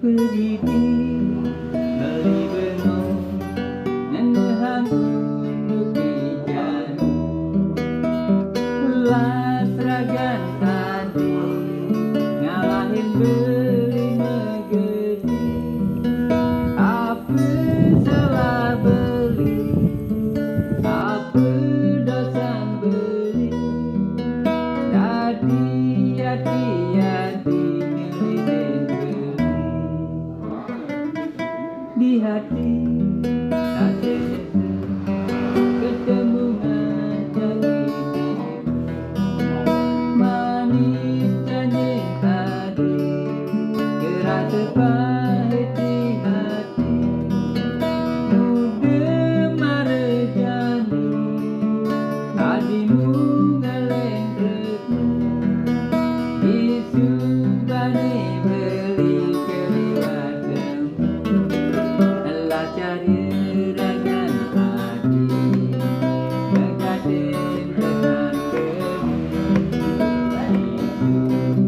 Pergi beli benung nendang untuk ikan ulas ragan tadi ngalahin beli negeri apa salah beli apa dosa beli jadi hati-hati ngelirin beli di hati tak sesa ketemu jadi manis janji tadi kerasa pahit di hati udah marah jani hatimu ngelen retmu isu bani beli keliwat Allah cari ragan hati bergaden dengan kami isu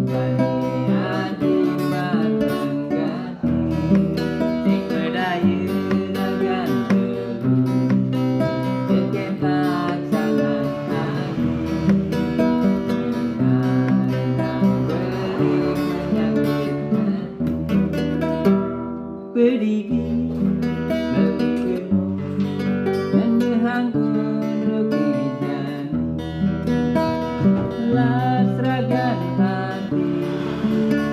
bani hati matenggan sing berdaya ragan telu terkentak sangat hati mengenang beri menyakitkan pergi beli benung nendang untuk ikan las ragan hati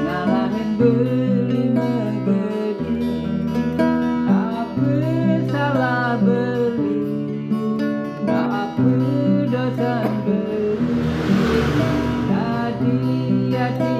ngalahin beli negeri apa salah beli apa dosa beli hati-hati